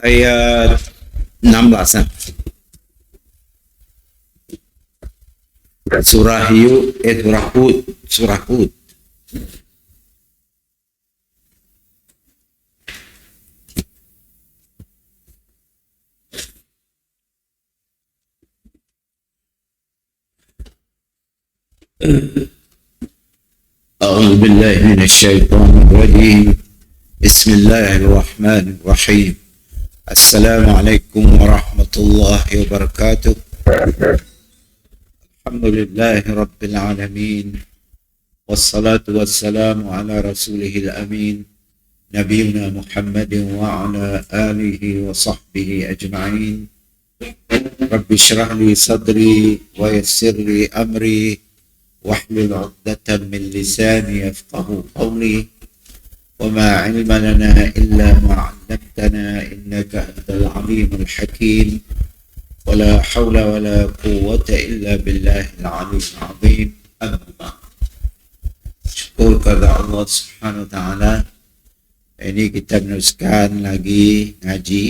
ayat 16 surah surah Hud. أعوذ بالله من الشيطان الرجيم. بسم الله الرحمن الرحيم. السلام عليكم ورحمة الله وبركاته. الحمد لله رب العالمين، والصلاة والسلام على رسوله الأمين نبينا محمد وعلى آله وصحبه أجمعين. رب اشرح لي صدري ويسر لي أمري واحلل عقدة من لساني يفقه قولي. وما علم لنا إلا ما علمتنا إنك أنت العليم الحكيم. ولا حول ولا قوة إلا بالله العلي العظيم. أما بعد. Syukur kepada Allah Subhanahu Wa Taala. Ini kita meneruskan lagi ngaji.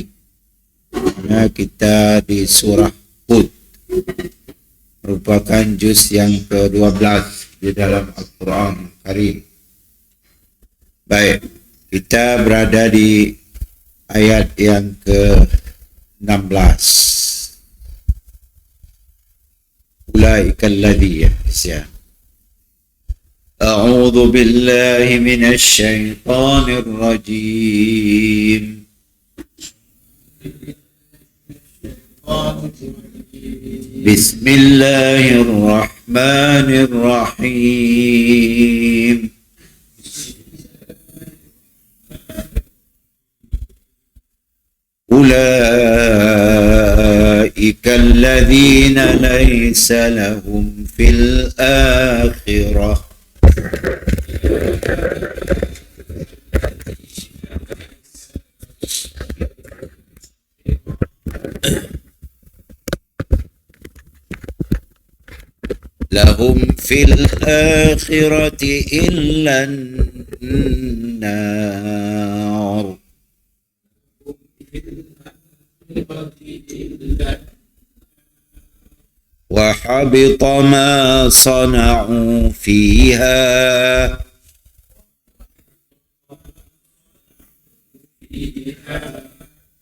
Karena kita di surah Hud, merupakan juz yang ke-12 di dalam Al-Quran Karim. Baik, kita berada di ayat yang ke-16. Ulaika alladhina A'udzu billahi minasy syaithanir rajim. Bismillahirrahmanirrahim. Ulaika alladhina laysa lahum fil akhirah lahum fil akhirati illa an-nar wa habita ma sana'u fiha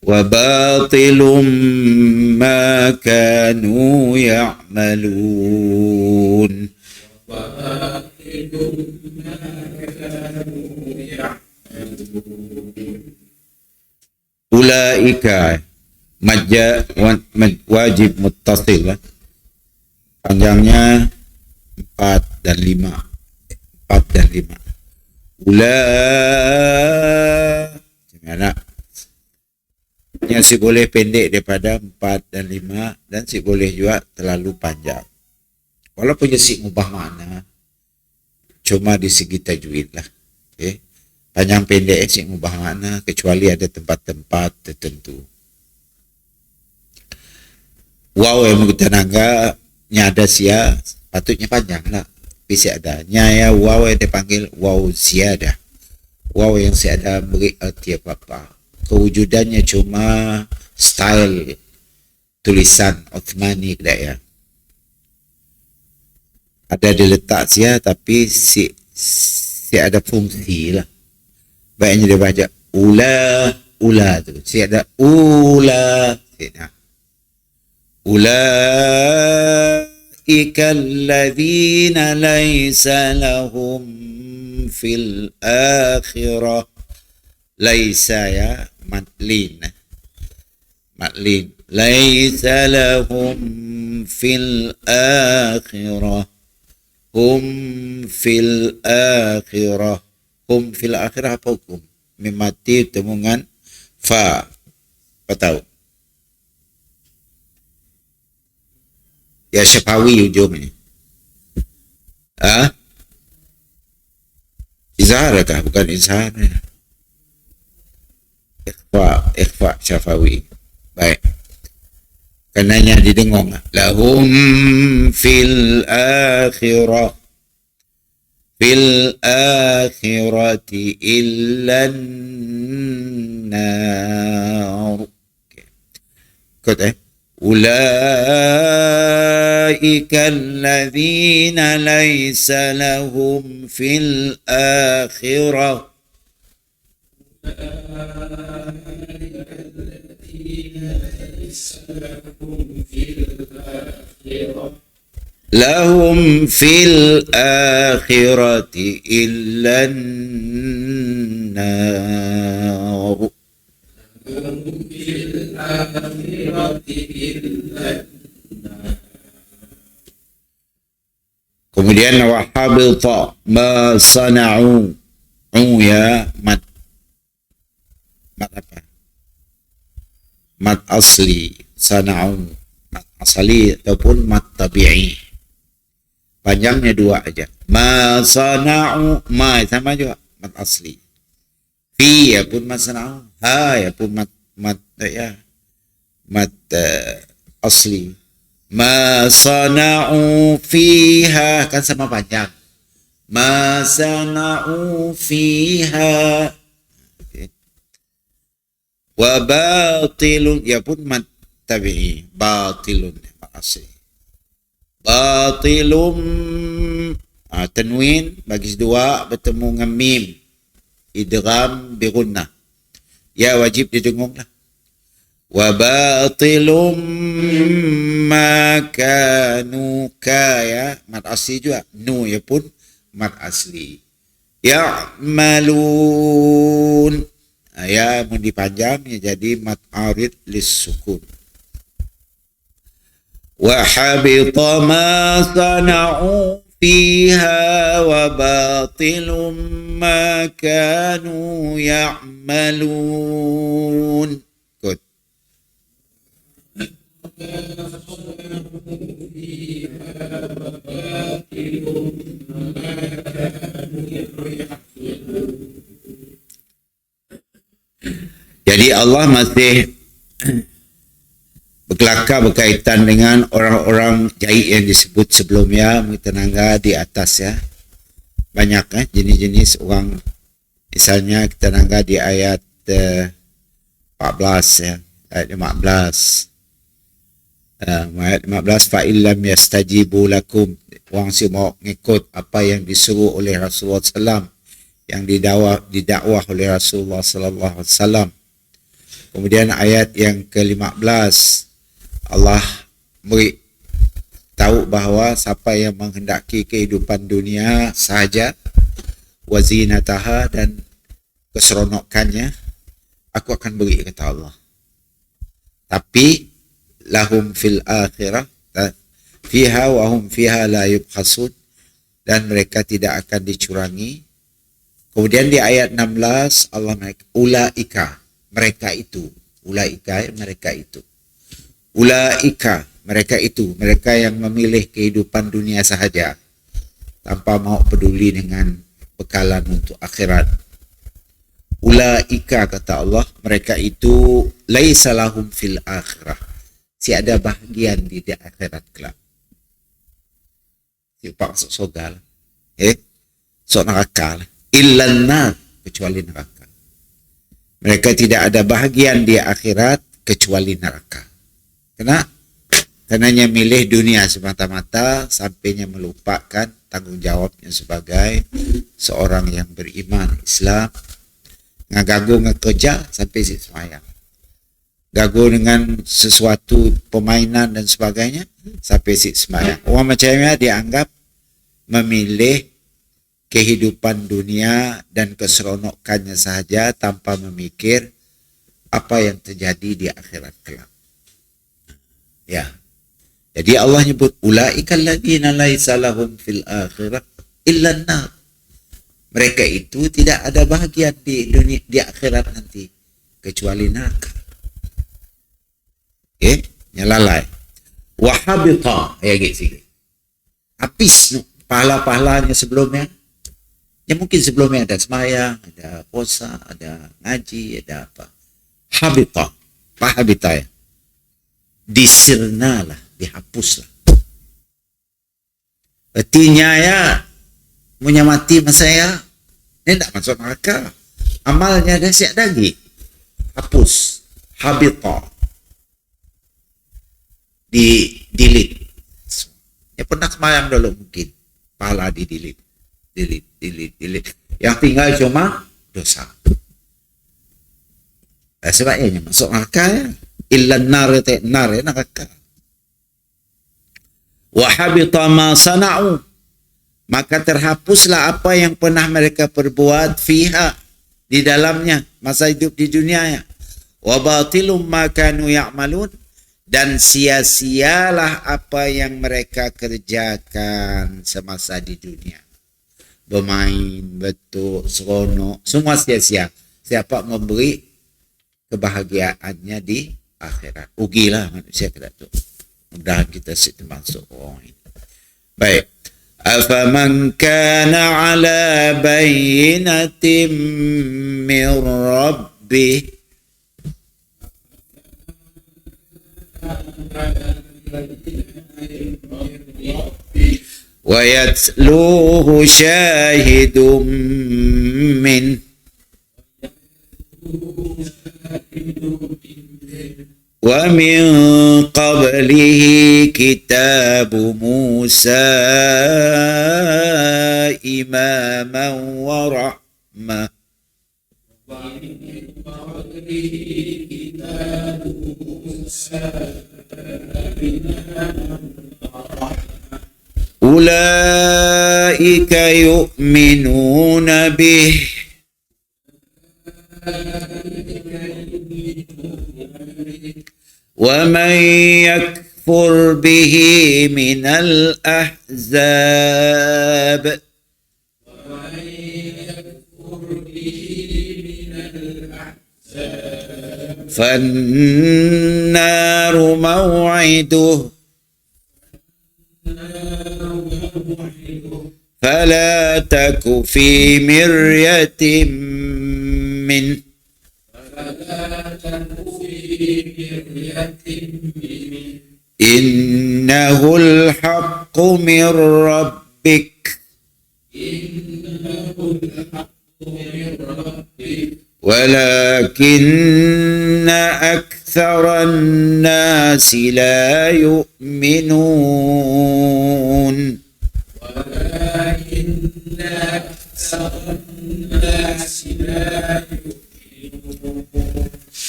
wa batilum ma kanu ya'malun. Ulaika wajib muttasil, panjangnya 4 dan 5. Gimana? Yang si boleh pendek daripada 4 dan 5, dan si boleh juga terlalu panjang. Walaupun dia si mubah makna, cuma di segi tajwid lah. Okay. Panjang pendek si mubah makna, kecuali ada tempat-tempat tertentu. Waw yang menggunakan angka nyada sia patutnya panjang lah. Tapi si ada nyaya waw yang dipanggil waw ziyadah. Waw yang si ada beri arti apa-apa. Kewujudannya cuma style tulisan Uthmani ya. Ada diletak sia, tapi si ada fungsi lah. Baiknya dia baca ula tu. Si ada ula. Ulaika alladhina laysa lahum fil akhirah. Laisa ya matlin. Laisa lahum fil akhirah. Hum fil akhirah apa hukum? Memati temungan fa. Apa tahu? Ya syafawi ujungnya. Izhar kah? Bukan izhar. Ikhfa syafawi. Baik. Karenanya didengong. Lahum fil akhirati illan nar. Ikut Ulaika alladhina laysa lahum fil akhirah lahum fil akhirati illa an-nar. Kemudian wa habita ma sana'u. Ya mat apa? Mat asli, sana'u mat asli ataupun mat tabi'i. Panjangnya dua aja. Ma sana'u, ma sama juga mat asli. Fi ya pun mat sana'u, ha ya pun mat asli. Ma sana'u fiha kan sama panjang. Ma sana'u fiha. Okay. Wa batilun ya pun mat tabi'i, batilun mat asli. Batilum tanwin bagi dua bertemu dengan mim, idgham bi gunnah. Ya wajib didengung lah. Wa batilum ma kanu ya mat asli juga. Nu ya pun mat asli. Ya'malun ya mun dipanjang ya jadi mat arid lis sukun. Wa habita ma sana'u fiha wa batilum ma kanu ya'malun. Good. Jadi Allah masih berkelakar berkaitan dengan orang-orang jahil yang disebut sebelumnya, tenangga di atas ya. Banyak jenis-jenis orang. Misalnya kita tenangga di ayat 14 ya, ayat 15. Ayat 15 fa illam yastajibu lakum, orang si mau ngikut apa yang disuruh oleh Rasulullah sallam, yang didakwah oleh Rasulullah sallallahu alaihi wasallam. Kemudian ayat yang ke-15 Allah beri tahu bahawa siapa yang menghendaki kehidupan dunia sahaja wazinataha dan keseronokannya, aku akan beri, kata Allah. Tapi lahum fil akhirah fiha wa hum fiha la yubkhasun, dan mereka tidak akan dicurangi. Kemudian di ayat 16 Allah ulaika, mereka itu, ulaika mereka itu. Ulaika, mereka itu, mereka yang memilih kehidupan dunia sahaja tanpa mau peduli dengan bekalan untuk akhirat. Ulaika, kata Allah, mereka itu laisa lahum fil akhirah, si ada bahagian di akhirat kelak. Si pak masuk surga lah. Masuk neraka lah. Illan nar, kecuali neraka. Mereka tidak ada bahagian di akhirat kecuali neraka. Karenanya milih dunia semata-mata sampainya melupakan tanggung jawabnya sebagai seorang yang beriman Islam. Ngagagu ngekerja sampai si semayang. Gagu dengan sesuatu permainan dan sebagainya sampai si semayang. Orang macamnya dianggap memilih kehidupan dunia dan keseronokannya sahaja tanpa memikir apa yang terjadi di akhirat kelak. Ya. Jadi Allah nyebut ulaikal ladzina laisa lahum fil akhirah illa an-nar. Mereka itu tidak ada bahagian di dunia, di akhirat nanti kecuali neraka. Nyalalai. Wa habita ya gitu. Habis pahala-pahalanya sebelumnya. Ya mungkin sebelumnya ada sembahyang, ada puasa, ada ngaji, ada apa. Habita. Apa habita ya? Disirnalah, dihapuslah. Artinya ya, punya mati masa ya, ini tidak masuk neraka. Amalnya dah siap lagi. Hapus. Habita. di delete. Ya pernah sembahyang dulu mungkin pahala di delete. Yang tinggal cuma dosa. Sebabnya masuk neraka ya. Illa nar ya neraka. Wa habita ma sana'u, maka terhapuslah apa yang pernah mereka perbuat fiha, di dalamnya, masa hidup di dunia ya. Wa batilum ma kanu ya'malun, dan sia-sialah apa yang mereka kerjakan semasa di dunia. Bermain, betul, seronok, semua sia-sia. Siapa memberi kebahagiaannya di akhirat? Ugilah manusia kita tu. Mudah kita termasuk orang ini. Baik. Afaman kana ala bayyinatin min rabbih wa yatluhu syahidun min wa min qablihi kitabu Musa imaman wa rahmah ulaika yu'minuna bih wa man yakfur bihi minal ahzab فالنار موعده فلا تك في مرية منه إنه الحق من ربك ولكن أكثر الناس لا يؤمنون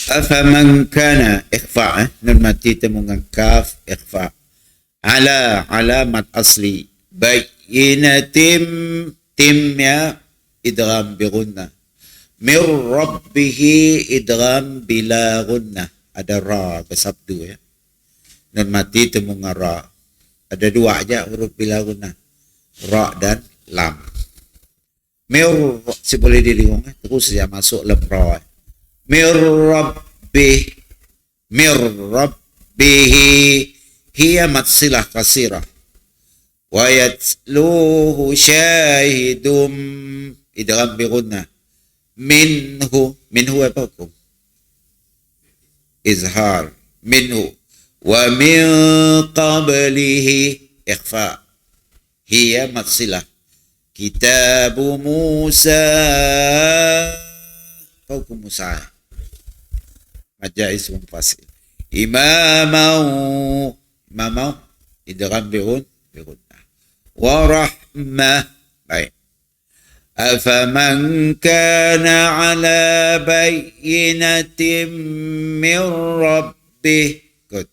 أفمن كان إخفاء نرمتي تمونgan kaf إخفاء على علامة أصلي بينتم تميا إدغام بغنة من ربه إدغام بلا غنة. Ada ra bersabdu ya. Nun mati temungan ra. Ada dua aja huruf bila guna. Ra dan lam. Mir boleh dilihat terus ya masuk lam ra. Mir rabbihi hiya matsilah kasirah. Wa yatluhu syahidum idgham bi ghunnah. Minhu apa hukum? Izhar minhu. Wa min qablihi ikhfa. Hiya matsilah. Kitabu Musa. Hukum Musa. Majais mufasil. Imamau idgham bi ghunnah. Wa rahmah. Baik. أفمن كان على بينة من ربه Good.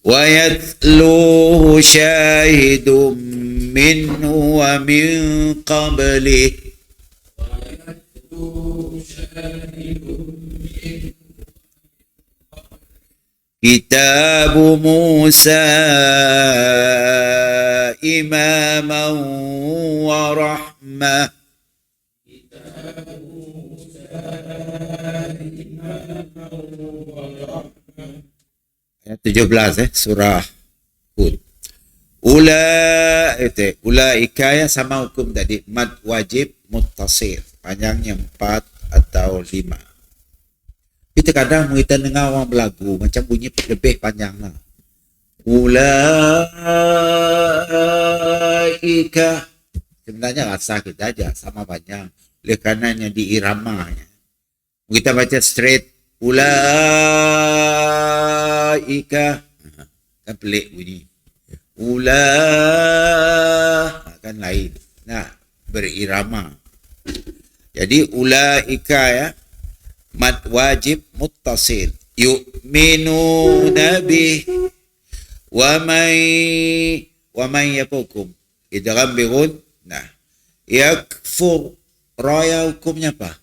ويتلوه شاهد منه ومن قبله كتاب موسى إماما ورحمة. Ayat 17 surah Hud. Ulaika ya sama hukum tadi, mad wajib muttasil, panjangnya 4 atau 5. Kita kadang kita dengar orang berlagu macam bunyi lebih panjang lah. Ulaika sebenarnya rasa kita aja sama panjang oleh karenanya diiramanya. Kita baca straight, ulaika, kan pelik bunyi. Kan lain. Nah, berirama. Jadi ulaika ya, mad wajib muttasil. Yu'minuna bih wa man yakukum. Idgham bi gunnah. Yakfur, raya hukumnya apa?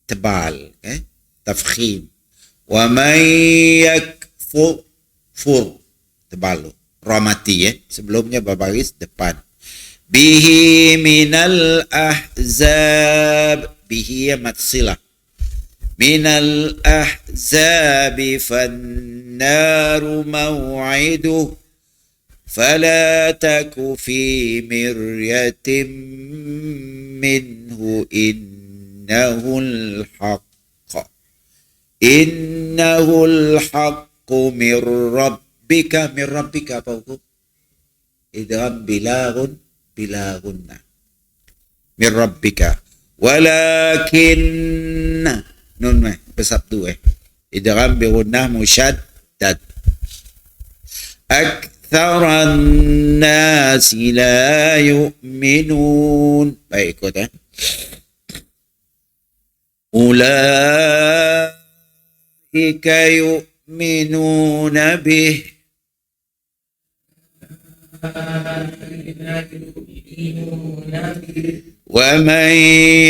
Tebal, tafkhim. Wa man yakfur, tebal. Ra mati, sebelumnya babaris depan. Bihi minal ahzab, bihi matsilah. Minal ahzabi fannaru maw'iduh fala taku fi miryatin minhu innahul haqqu min rabbika apa hukum? Idgham bilagun min rabbika walakin nun bersabdu idgham bi gunnah musyaddad aktsaran nasi la yu'minun. Baik, ikut ulaika yu'minuna bih wa man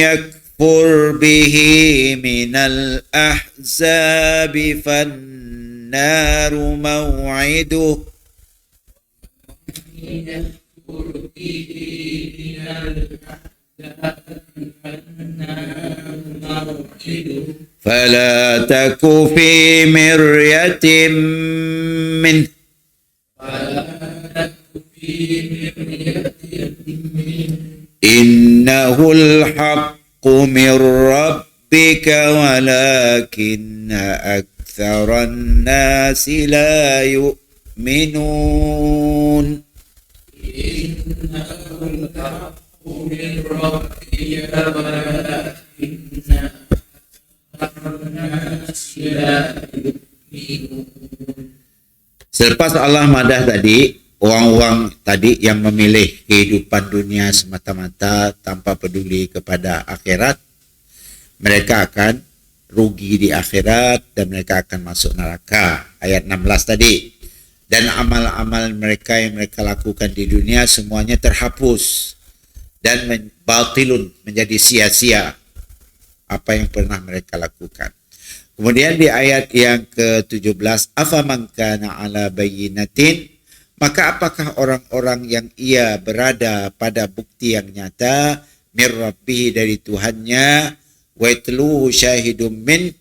yakfur bihi minal ahzabi fannaru maw'iduh fala taku fi miryatin min innahul haqqu min rabbika walakinna aktsaran nasi la yu'minun. Innahul haqqu min rabbika walakinna aktsaran nasi la yu'minun. Selepas Allah madah tadi, orang-orang tadi yang memilih kehidupan dunia semata-mata tanpa peduli kepada akhirat, mereka akan rugi di akhirat dan mereka akan masuk neraka. Ayat 16 tadi. Dan amal-amal mereka yang mereka lakukan di dunia semuanya terhapus dan batilun, menjadi sia-sia apa yang pernah mereka lakukan. Kemudian di ayat yang ke-17, afaman kana ala bayyinatin, maka apakah orang-orang yang ia berada pada bukti yang nyata mir rabbih dari Tuhannya wa yatluhu syahidum min,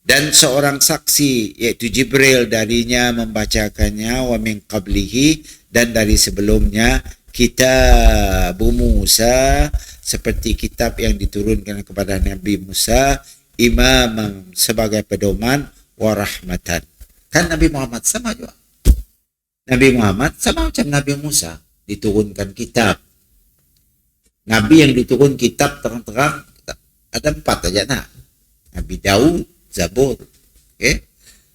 dan seorang saksi yaitu Jibril darinya membacakannya, wa min qablihi, dan dari sebelumnya kitab Musa, seperti kitab yang diturunkan kepada Nabi Musa, imam sebagai pedoman wa rahmatan. Kan Nabi Muhammad sama juga. Nabi Muhammad sama macam Nabi Musa, diturunkan kitab. Nabi yang diturun kitab terang-terang ada 4 aja nak. Nabi Daud, Zabur,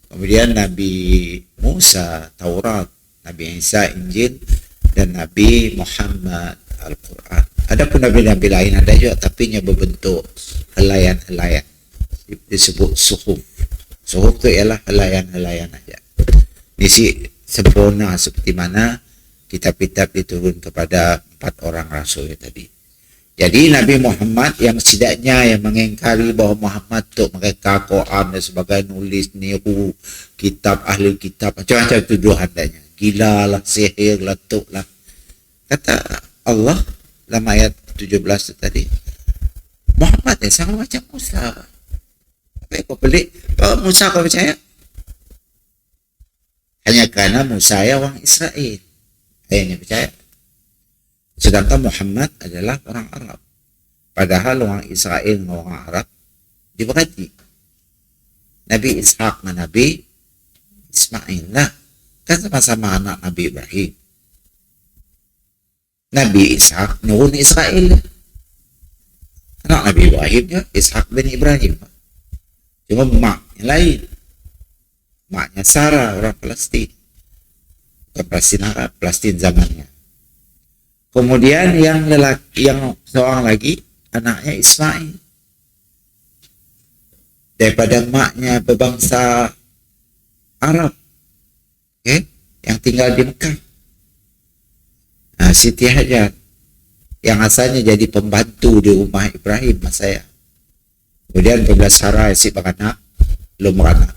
kemudian Nabi Musa, Taurat, Nabi Isa, Injil, dan Nabi Muhammad, Al-Quran. Adapun Nabi-Nabi lain ada juga, tapi nya berbentuk helaian-helaian, disebut suhuf. Suhuf itu ialah helaian-helaian aja. Isi sempurna seperti mana kitab-kitab diturun kepada 4 orang rasul tadi. Jadi Nabi Muhammad yang setidaknya yang mengingkari bahawa Muhammad tu mereka Quran dan sebagainya, nulis, niru kitab, ahli kitab, macam-macam tuduhan adanya. Gila lah, sihir, letuk lah. Kata Allah dalam ayat 17 tadi, Muhammad sama macam Musa. Apa kau pelik? Bahawa Musa kau percaya? Hanya kerana Musa ya orang Israel. Ayahnya percaya. Sedangkan Muhammad adalah orang Arab. Padahal orang Israel dan orang Arab diberkati. Nabi Ishaq dan Nabi Ismail lah. Kan sama-sama anak Nabi Ibrahim. Nabi Ishaq nurun Israel. Anak Nabi Ibrahim ya Ishak bin Ibrahim. Cuma maknya lain. Maknya Sarah, orang Palestin. Bukan Palestin Arab, Palestin zamannya. Kemudian yang lelaki, yang seorang lagi, anaknya Ismail. Daripada maknya berbangsa Arab. Yang tinggal di Mekah. Nah, Siti Hajar. Yang asalnya jadi pembantu di rumah Ibrahim, mas saya. Kemudian 12 Sarah si beranak, belum beranak.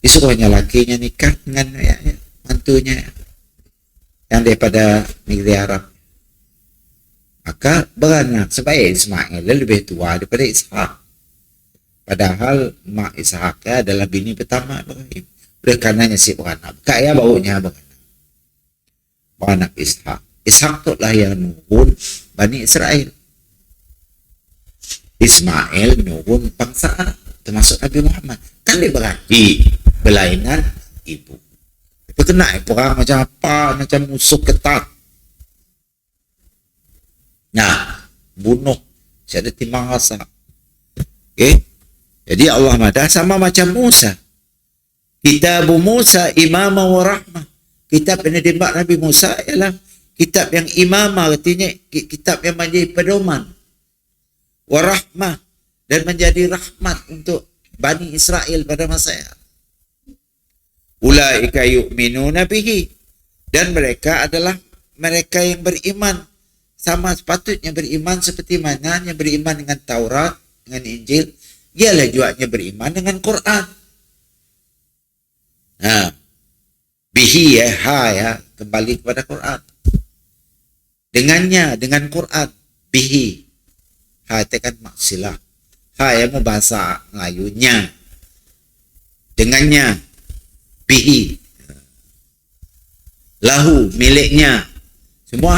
Disuruhnya lakinya nikah dengan mantunya yang daripada negeri Arab. Maka beranak sebab Ismail lebih tua daripada Ishak. Padahal mak Ishak adalah bini pertama Ibrahim. Oleh karenanya si beranak. Kaya baunya beranak Ishak. Ishak tu lah yang nurun Bani Israel. Ismail nurun bangsa Arab, termasuk Nabi Muhammad. Kan dia berarti berlainan ibu. Tapi kena perang macam apa, macam musuh ketat. Nah, bunuh. Saya ada timbang rasa. Jadi Allah madah sama macam Musa. Kitab Musa imamah wa rahmah. Kitab yang ditembak Nabi Musa ialah kitab yang imamah, artinya kitab yang menjadi pedoman. Warahmah, dan menjadi rahmat untuk Bani Israel pada masa itu. Ulaika yu'minuna bihi, dan mereka adalah mereka yang beriman, sama sepatutnya beriman seperti mana yang beriman dengan Taurat, dengan Injil, ialah juga beriman dengan Quran. Bihi kembali kepada Quran. Dengannya, dengan Quran. Bihi. Itu kan maksilah. Yang mau bahasa Melayunya. Dengannya. Bihi. Lahu, miliknya. Semua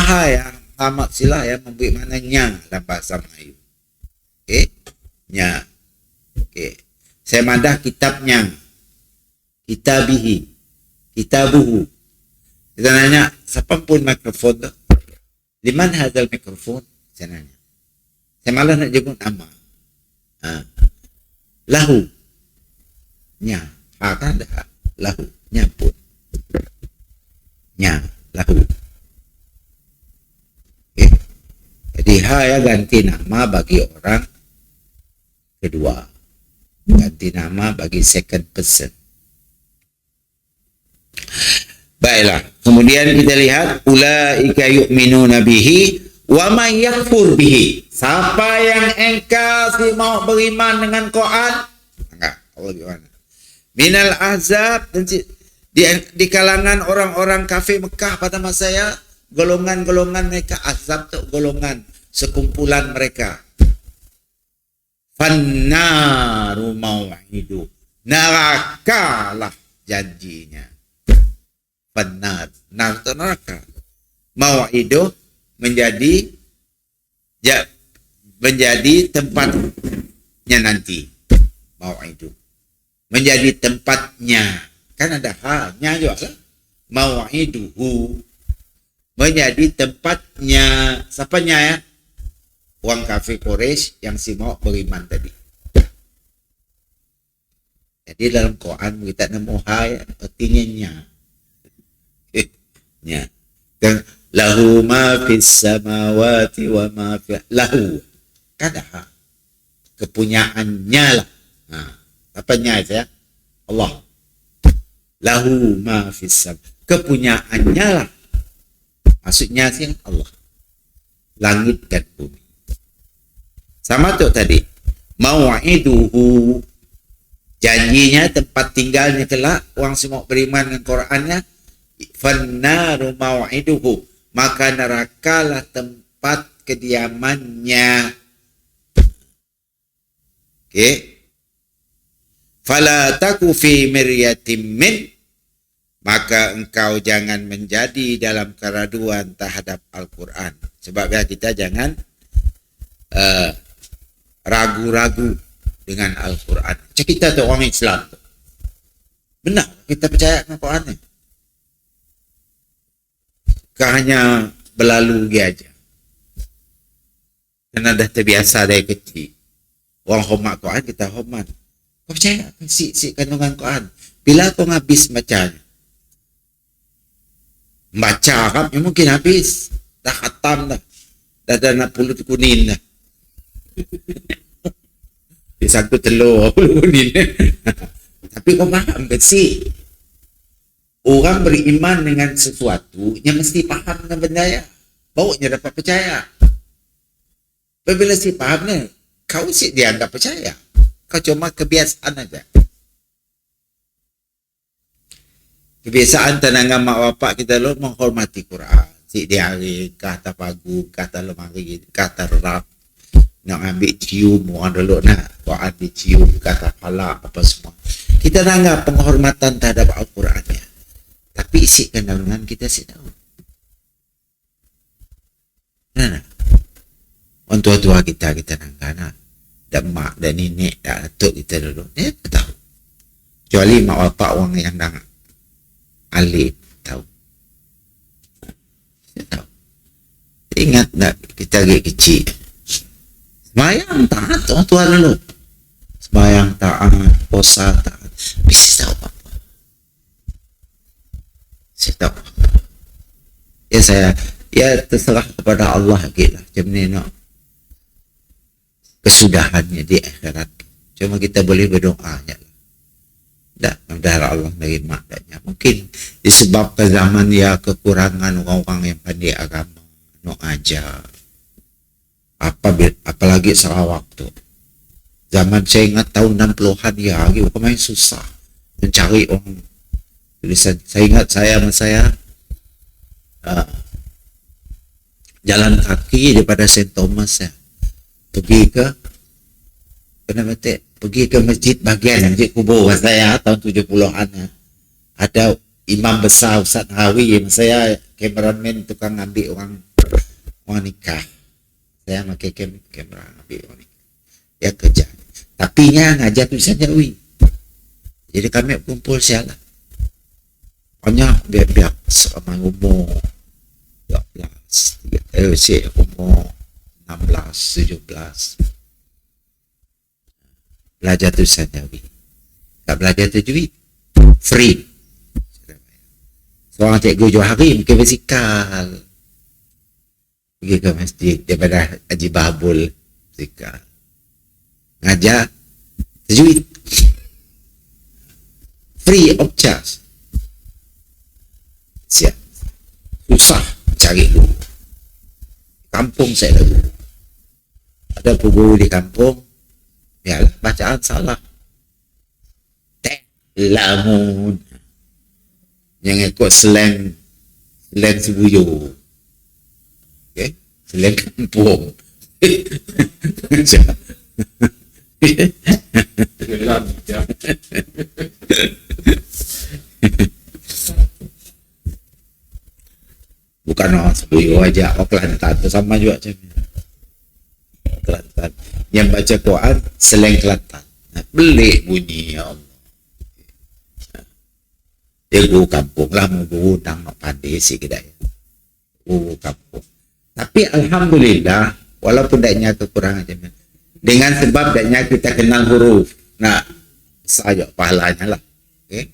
maksilah yang memberi maknanya dalam bahasa Melayu. Nya. Saya madah kitabnya. Kitabihi. Kitabuhu. Kita nanya, siapa pun mikrofon tu? Di mana hadal mikrofon? Saya nanya. Saya malah nak jemput nama. Lahu. Nya. Kan dah. Lahu. Nya pun. Nya. Lahu. Jadi ganti nama bagi orang kedua. Ganti nama bagi second person. Baiklah. Kemudian kita lihat ulaika yu'minuna bihi wa may yakfur bihi. Siapa yang engkau mau beriman dengan Quran? Enggak, Allah gimana? Minal ahzab, di kalangan orang-orang kafir Mekah pada masa ya, golongan-golongan mereka. Ahzab tu golongan, sekumpulan mereka. Fannaru mau'idu, nerakalah janjinya. Benar, nar itu neraka. Mau'idu menjadi tempatnya nanti. Mau'idu menjadi tempatnya. Kan ada nya juga lah. Mau'iduhu menjadi tempatnya. Siapanya ya? Orang kafir Quraisy yang si mau beriman tadi. Jadi dalam Quran kita nemu artinya nya. Ya. Dan lahu ma fis samawati wa ma fi lahu. Kada kepunyaannya lah. Apanya itu ya? Allah. Lahu ma fis sam. Kepunyaannya lah. Maksudnya sih Allah. Langit dan bumi. Sama tu tadi. Mau'iduhu. Janjinya, tempat tinggalnya kelak orang semua beriman dengan Qurannya. Fannaru mau'iduhu, maka nerakalah tempat kediamannya. Fala taku fi miryatin min, maka engkau jangan menjadi dalam keraguan terhadap Al-Quran. Sebab ya kita jangan ragu-ragu dengan Al-Quran. Kita tu orang Islam tu. Benar, kita percaya dengan Quran ni. Hanya berlalu dia aja. Karena dah terbiasa dari kecil. Orang hormat Quran, kita hormat. Kau percaya si kandungan Quran? Bila kau habis bacanya, baca kan, ya mungkin habis. Dah khatam dah. Dah nak pulut kuning dah. Disangkut telur kuning. Tapi kau faham ke si? Orang beriman dengan sesuatu, yang mesti faham dengan benda ya. Baunya dapat percaya. Bila si faham ni, kau si dia anggap percaya. Kau cuma kebiasaan aja. Kebiasaan tenangan mak bapak kita lo menghormati Quran. Si dia hari kata pagu, kata lemari, kata rap. Nak ambil cium orang dulu nak. Quran dicium, kata palak apa semua. Kita anggap penghormatan terhadap Al-Qurannya. Tapi isi kandungan kita si tahu. Nah. Orang tua-tua kita nanggana. Dan mak dan nenek dan atuk kita dulu. Dia tahu. Kecuali mak bapak orang yang dah alim tahu. Dia tahu. Ingat tak kita lagi kecil. Sembayang taat orang tua dulu. Sembayang taat, puasa taat. Bisa tahu apa. Saya tahu. Ya terserah kepada Allah lagi lah. Macam ni nak. Kesudahannya di akhirat. Cuma kita boleh berdoa je lah. Tak, mudah Allah nerima adanya. Mungkin disebabkan zaman ya kekurangan orang-orang yang pandai agama, nak ajar. Apalagi Sarawak tu. Zaman saya ingat tahun 60-an ya, lagi main susah mencari orang tulisan. Saya ingat saya jalan kaki daripada St. Thomas ya. Pergi ke masjid bagian masjid kubur saya tahun 70-an ya. Ada imam besar Ustaz Hawi, saya kameramen tukang ambil orang nikah. Saya pakai kamera ambil orang nikah. Ya kerja. Tapi nya ngajar tulisan Jawi. Jadi kami kumpul sialah. Banyak biar sama umur 12, umur 16, 17 belajar tulisan Jawi. Tak belajar tajwid free. Seorang cikgu Johari mungkin basikal pergi ke masjid daripada Haji Babul basikal ngajar tajwid free of charge. Siap susah cari dulu. Kampung saya dulu ada guru di kampung, ya bacaan salah. Lamun yang ikut slang Sebuyo, okay? Slang kampung. Bukan orang Sebuyo aja, orang Kelantan tu sama juga macam ni. Kelantan yang baca Quran slang Kelantan. Belik bunyi ya Allah. Dia guru kampung lah, guru udang nak pandai si kedai. Guru kampung. Tapi alhamdulillah walaupun daknya kekurangan dengan sebab daknya kita kenal huruf. Nah, saya pahalanya lah. Okay?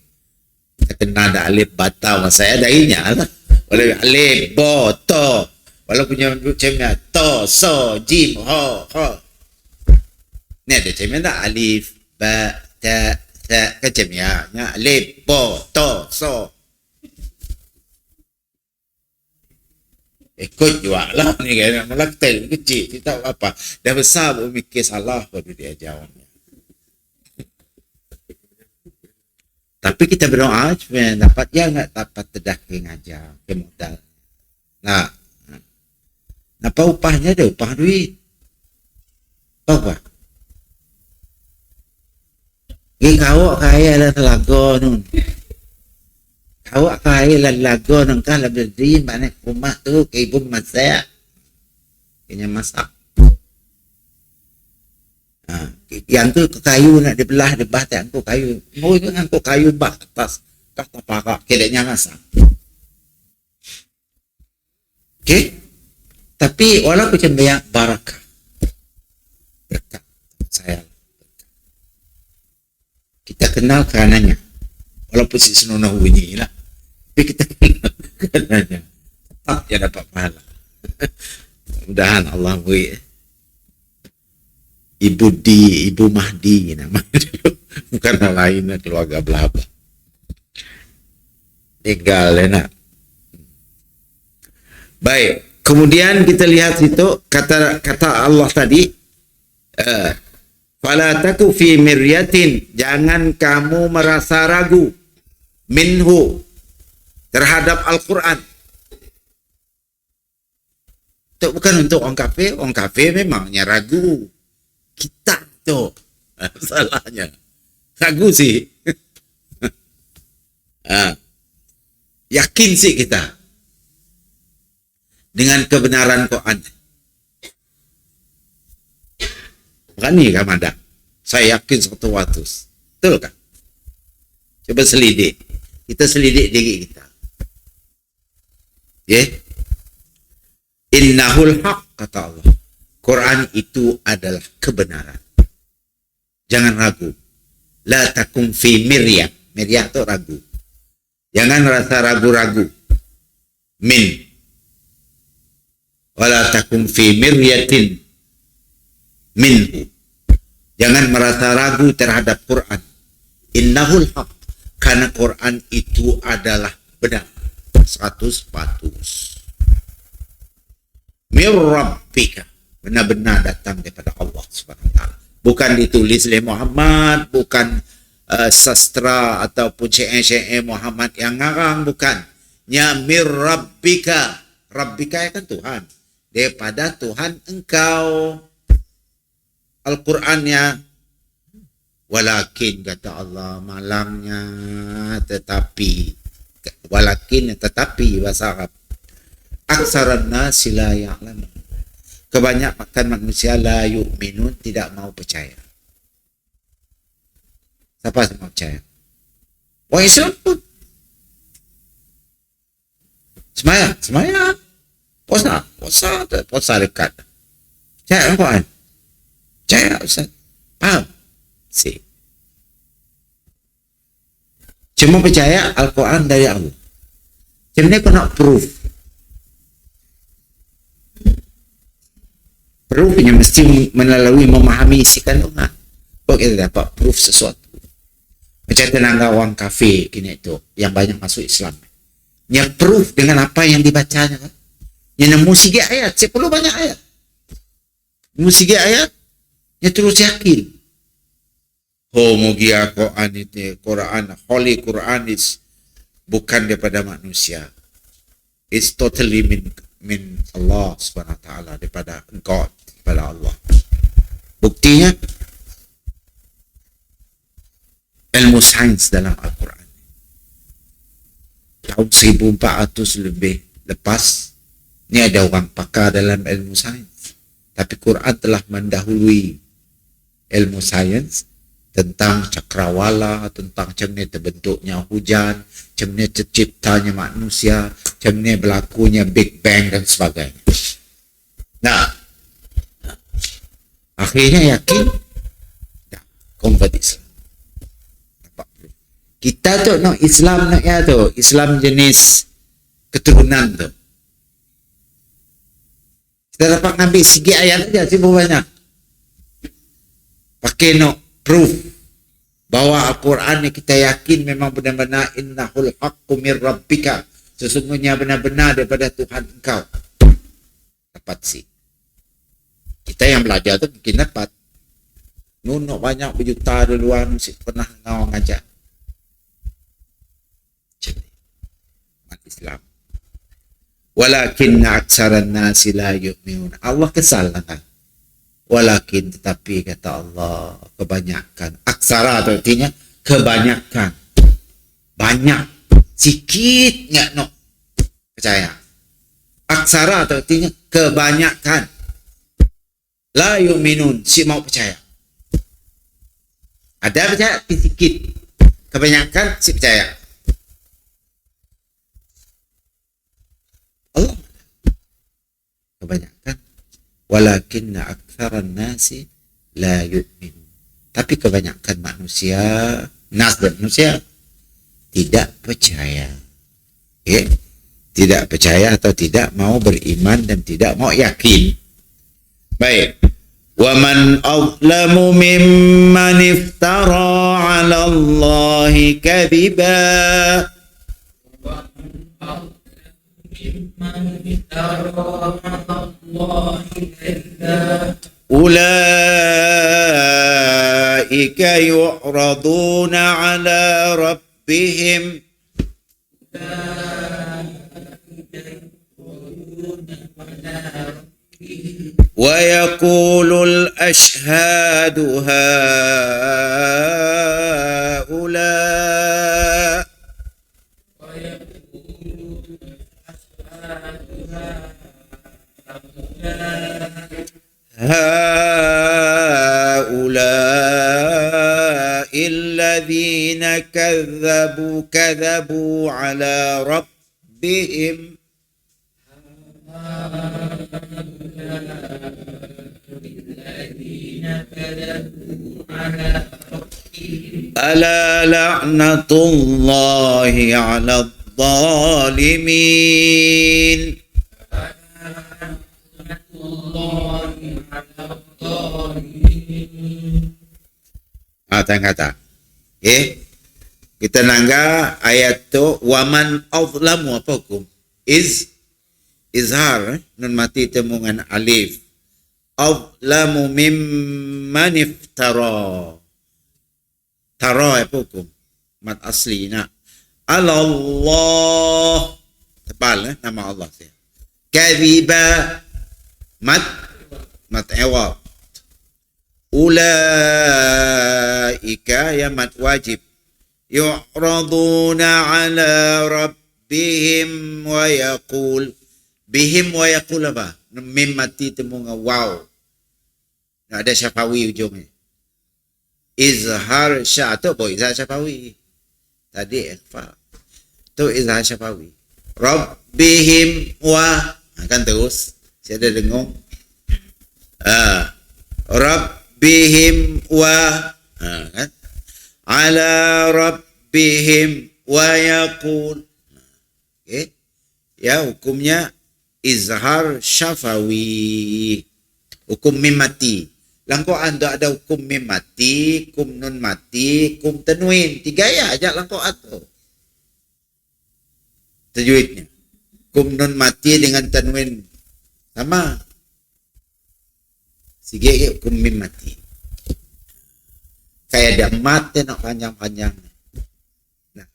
Kita kenal dah alif bata saya darinya lah. Oleh alif bo to. Walaupun yang macamnya to so jim ho. Ni ada macamnya tak alif ba ta ta macamnya alif bo to so. Ikut juga lah ni kan. Melaktai kecil kita apa. Dah besar pun mikir salah pada dia jawabnya. Tapi kita berdoa supaya dapat ya enggak dapat terdaki ngajar ke modal. Nah, apa upahnya dia? Upah duit. Apa? Kau kaya lah lagu nun. Kau kaya lah lagu nun kan lebih dari mana rumah tu ke ibu mak saya. Kena masak. Yang tu kayu nak dibelah tak angkut kayu. Mau itu angkut kayu bah atas kata parak kedeknya masak. Okay? Tapi walaupun macam banyak barakah. saya. Kita kenal karenanya. Walaupun si senonah bunyi lah. Tapi kita kenal karenanya. Tetap dia dapat pahala. Mudah-mudahan Allah beri. Ibu Mahdi namanya. Bukan hal lain, keluarga belaba. Tinggal enak. Baik, kemudian kita lihat itu kata Allah tadi, fala taku fi miryatin, jangan kamu merasa ragu minhu, terhadap Al-Quran. Itu bukan untuk orang kafir memangnya ragu. Kita tuh salahnya ragu sih. Yakin sih kita dengan kebenaran Quran. Bukan nih kan ada. Saya yakin 100%. Betul kan? Coba selidik. Kita selidik diri kita. Ya. Innahul haq, kata Allah. Quran itu adalah kebenaran. Jangan ragu. La takum fi miryah. Miryah itu ragu. Jangan rasa ragu-ragu. Min. Wala takum fi miryatin minhu. Jangan merasa ragu terhadap Quran. Innahul haq. Karena Quran itu adalah benar. 100%. Mir rabbika. Benar-benar datang daripada Allah Subhanahu wa taala. Bukan ditulis oleh Muhammad, bukan sastra ataupun syair-syair Muhammad yang ngarang, bukan. Ya mir rabbika. Rabbika kan Tuhan. Daripada Tuhan engkau. Al-Qurannya, walakin kata Allah, malangnya tetapi, walakin tetapi bahasa Arab, aksaran nasi la ya'lamun, kebanyakan manusia la yu'minun, tidak mau percaya. Siapa yang mau percaya? Wah, Islam pun semayang, puasa dekat. Percaya Al-Quran? Percaya Ustaz? Faham? Si. Cuma percaya Al-Quran dari Allah. Macam ni kau nak proof. Proofnya mesti melalui memahami isi kandungan. Kau kita dapat proof sesuatu. Macam tenaga orang kafir kini itu, yang banyak masuk Islam. Yang proof dengan apa yang dibacanya. Yang nemu sikit ayat, 10 banyak ayat. Nemu sikit ayat, dia terus yakin. Mugia Quran itu, Holy Quran is bukan daripada manusia. It's totally min Allah Subhanahu wa taala, daripada God, daripada Allah. Buktinya ilmu sains dalam Al-Quran. Tahun 1400 lebih lepas, ni ada orang pakar dalam ilmu sains. Tapi Quran telah mendahului ilmu sains tentang cakrawala, tentang macam ni terbentuknya hujan, macam ni terciptanya manusia, macam ni berlakunya Big Bang dan sebagainya. Nah, akhirnya yakin, convert Islam. Kita tu nak Islam nak ya tu, Islam jenis keturunan tu. Kita dapat ngambil sikit ayat aja, sibuk banyak. Pakai no proof bahawa Al-Quran ni kita yakin memang benar-benar innahul haqqu mir rabbika, sesungguhnya benar-benar daripada Tuhan engkau. Dapat sih. Kita yang belajar tu mungkin dapat. Nunuk banyak berjuta duluan mesti pernah ngau ngajar. Jadi umat Islam. Walakin aksaran nasi la yu'minun. Allah kesal kan. Walakin tetapi kata Allah, kebanyakan. Aksara itu artinya kebanyakan. Banyak. Sikit enggak nak percaya. Aksara itu artinya kebanyakan. La yu'minun, si mau percaya. Ada percaya sikit. Kebanyakan si percaya. Allah kebanyakan. Walakinna aktsaran nasi la yu'min. Tapi kebanyakan manusia, manusia tidak percaya. Okay? Tidak percaya atau tidak mau beriman dan tidak mau yakin. Baik. Wa man azlamu mimman iftara 'ala Allahi kadhiba. Ulaika yu'raduna 'ala rabbihim ويقول الأشهاد هؤلاء الذين كذبوا على ربهم ألا لعنة الله على الظالمين. Kata-kata. Okay. Kita nangga ayat tu waman azlamu apa hukum? Izhar nun mati temungan alif. Azlamu mimman iftara. Tara apa hukum? Mat asli nak. Allah. Tebal nama Allah saya. Kadhiba. Mat ewab. Ulaika ya mat wajib. Yu'raduna ala rabbihim wa yaqul. Bihim wa yaqul apa? Mim mati temunga waw. Nak ada syafawi ujungnya. Izhar sya'atu boh izhar syafawi. Tadi ikhfa. Tu izhar syafawi. Rabbihim wa. Kan terus. Saya ada dengung. Rabbihim wa. Kan? Ala rabbihim wa yaqul. Okay. Ya hukumnya izhar syafawi. Hukum mim mati. Langkau anda ada hukum mim mati, hukum nun mati, hukum tanwin. 3 ya aja langkau atau. Tajwidnya. Hukum nun mati dengan tanwin sama. Sige hukum mim mati. Kayak ada mat nak panjang-panjang. Nah.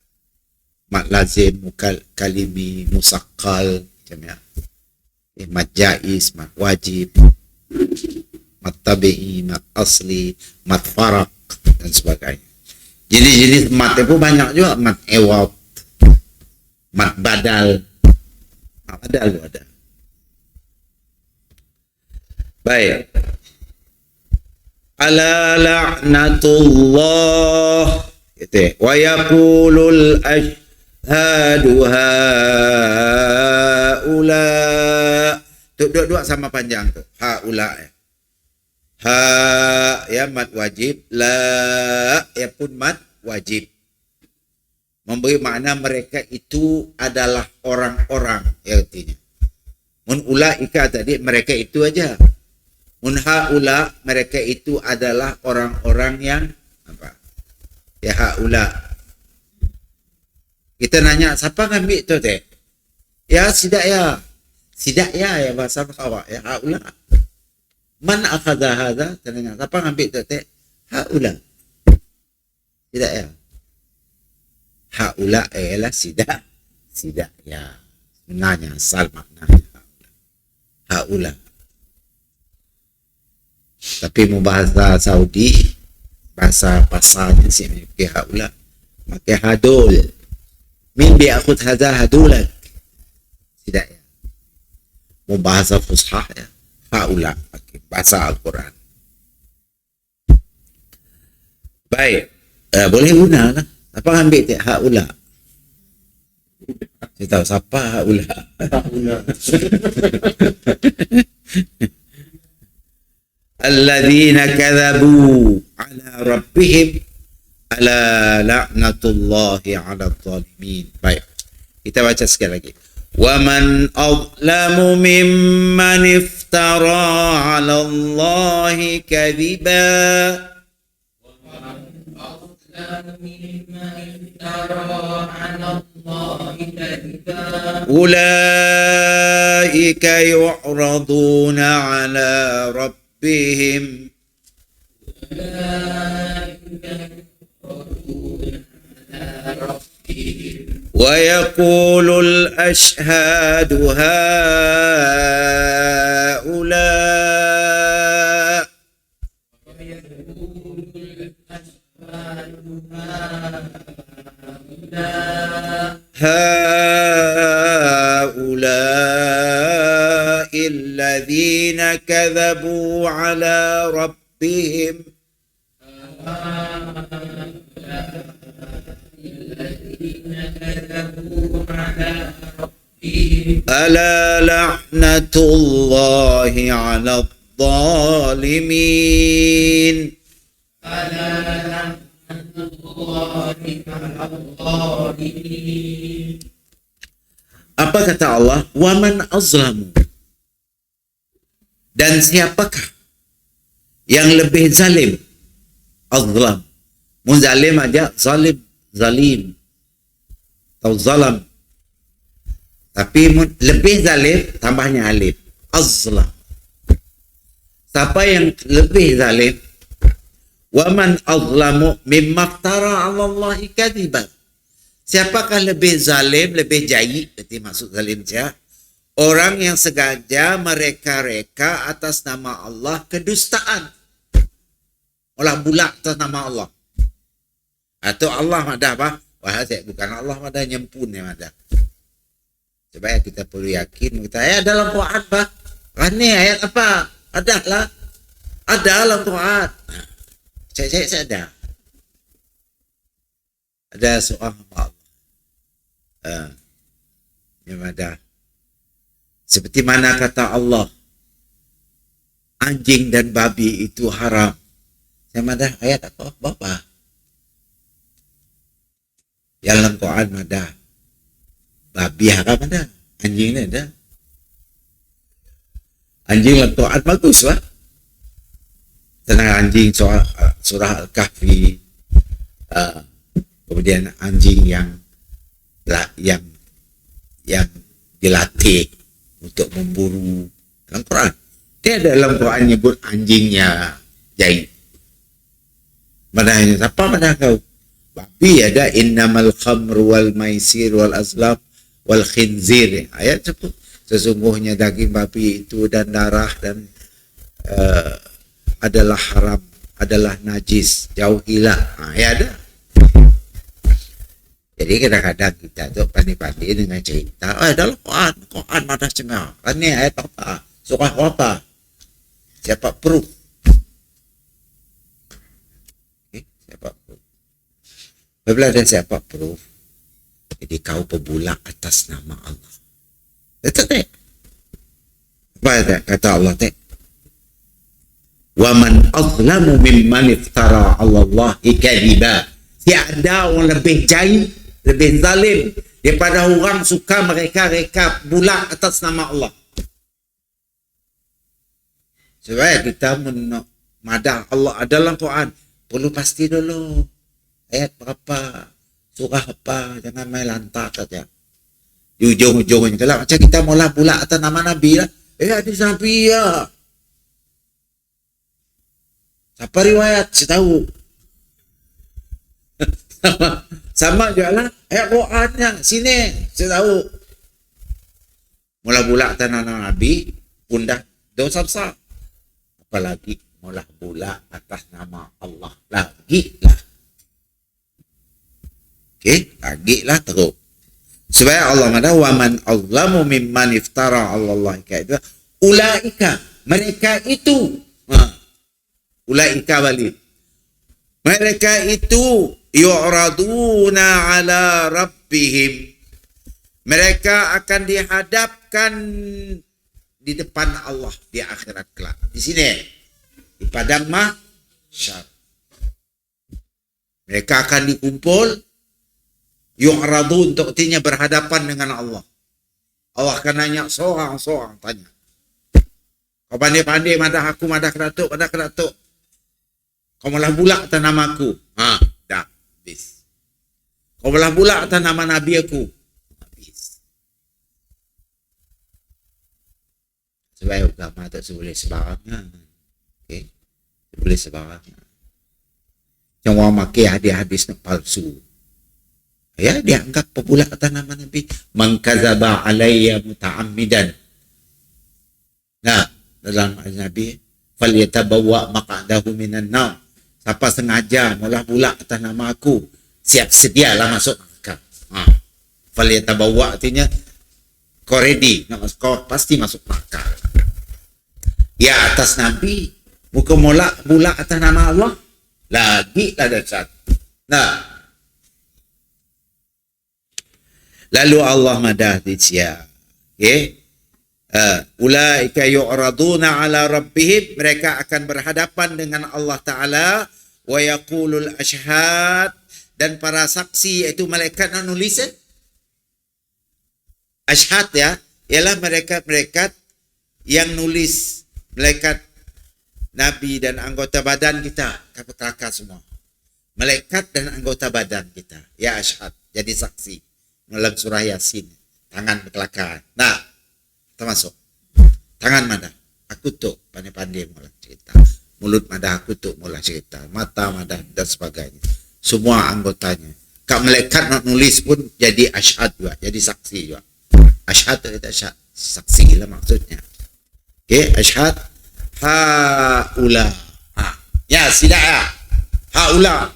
Mat lazim, kalimi, musaqqal macam ya. Mat jaiz, mat wajib. Mat tabi'i, mat asli, mat farak dan sebagainya. Jenis-jenis mat itu banyak juga. Mat ewab, mat badal. Mat badal itu ada. Baik. Ala la'natullah. Gitu. Wa yaqulul ashhadu haula. Dua sama panjang tu. Haula ya. Ha ya mat wajib, la ya pun mat wajib. Memberi makna mereka itu adalah orang-orang ya artinya. Mun ulaika tadi mereka itu aja. Mun haula mereka itu adalah orang-orang yang apa? Ya haula. Kita nanya siapa ngambil tu teh? Ya sidak ya. Sidak ya bahasa Arab ya haula. Man akhadha hadha? Tanya siapa ngambil tu teh? Haula. Sidak ya. Haula ialah sidak. Sidak ya. Sebenarnya asal maknanya haula. Tapi mau bahasa Saudi, bahasa pasarnya sih pakai haula, pakai hadul. Min bi'akhud hadha hadulak. Tidak ya. Mau bahasa fushah ya, haula pakai bahasa Al-Quran. Baik, boleh guna lah. Apa ambil tak haula? Saya tahu siapa haula. Haula. alladzina kadzabu ala rabbihim ala la'natullahi 'alal zalimin. Baik. Kita baca sekali lagi. Wa man adlamu mimman iftara 'ala Allahi kadhiba. أولئك يعرضون على ربهم ويقول الأشهاد هؤلاء الذين كذبوا على ربهم ألا لعنة الله على الظالمين. Apa kata Allah? Waman azlamu. Dan siapakah yang lebih zalim? Azlam. Munzalim aja zalim, zalim atau zalam. Tapi lebih zalim tambahnya alif. Azlam. Siapa yang lebih zalim? Waman azlamu mimma iftara 'ala Allahi kadziban. Siapakah lebih zalim, lebih jahil? Berarti maksud zalim siapa? Orang yang sengaja mereka-reka atas nama Allah kedustaan. Olah bulak atas nama Allah. Atau Allah madah apa? Wah, saya bukan Allah madah, nyempun ya madah. Supaya kita perlu yakin kita ayat dalam Quran bah. Ini ayat apa? Ada lah. Ada dalam Quran. Saya ada. Ada soal Allah. Yang ada. Seperti mana kata Allah, anjing dan babi itu haram. Saya ada ayat apa? Bapak. Yang dalam Quran ada. Babi haram ada. Anjing ini ada. Anjing dalam Quran bagus lah. Tentang anjing surah Al-Kahfi. Kemudian anjing yang dilatih untuk memburu dalam Quran. Dia dalam Quran nyebut anjingnya jahil. Mana siapa mana kau? Babi ada innamal khamru wal maisir wal azlam wal khinzir. Ayat sebut sesungguhnya daging babi itu dan darah dan adalah haram, adalah najis, jauhilah. Ya ada. Jadi kadang-kadang kita tu pandai-pandai dengan cerita, dalam Quran mana cengah. Ini ayat apa? Surah apa? Siapa proof? Okay, siapa proof? Apabila ada siapa proof, jadi kau pembulak atas nama Allah. Betul tak? Apa kata Allah tak? Wa man azlamu mimman iftara 'ala Allahi kadhiba. Tiada orang lebih jahil, lebih zalim daripada orang suka mereka-reka bulak atas nama Allah. Supaya kita madah Allah dalam Quran, perlu pasti dulu ayat berapa, surah apa, jangan main lantak saja. Di ujung-ujungnya kalau macam kita mula bulak atas nama Nabi lah, hadis Nabi ya. Siapa riwayat? Saya tahu. sama juga lah ayat Qurannya sini saya tahu. Mula bulak tanah Nabi pun dah dosa besar, apalagi mula bulak atas nama Allah lagi lah. Lagi lah terus. Supaya Allah mengatakan wa man azlamu mimman iftara 'ala Allah kadhiba. Ulaika, mereka itu. Ulaika balik. Mereka itu yu'raduna ala rabbihim. Mereka akan dihadapkan di depan Allah di akhirat kelak. Di sini padang mahsyar. Mereka akan dikumpul, yu'radun, untuk artinya berhadapan dengan Allah. Allah akan nanya seorang-seorang, tanya. Kau pandai-pandai madah aku, madah keratuk. Kau malah bulak atas nama aku. Dah, habis. Kau malah bulak atas nama Nabi aku. Habis. Sebab agama tak boleh sembarangan. Okay? Tak boleh sembarangan. Yang orang makai hadis-hadis nak palsu. Ya, dia anggap pebulak atas nama Nabi. Man kadzaba alayya muta'ammidan. Nah, dalam hadis Nabi, falyatabawwa maq'adahu minan nar. Siapa sengaja mula bulak atas nama aku, siap sedialah masuk neraka. Falyatabawwa artinya kau ready, kau pasti masuk neraka. Ya, atas Nabi, bukan bulak atas nama Allah. Lagi lah dahsyat. Nah, lalu Allah madah dia. Okay? Ulaika yu'raduna ala rabbihim, mereka akan berhadapan dengan Allah Ta'ala, wa yaqulul ashhad, dan para saksi iaitu malaikat yang nulis. Ashhad ya, ialah mereka-mereka yang nulis, malaikat Nabi dan anggota badan kita, kata semua. Malaikat dan anggota badan kita. Ya ashhad, jadi saksi. Dalam surah Yasin, tangan berkelakar. Nah, termasuk tangan madah aku tu pandai-pandai mula cerita, mulut madah aku tu mula cerita, mata madah dan sebagainya, semua anggotanya. Kak malaikat nak nulis pun jadi ashhad juga, jadi saksi juga. Ashhad itu saksi lah maksudnya. Okay, ashhad haula. Ya sila ya haula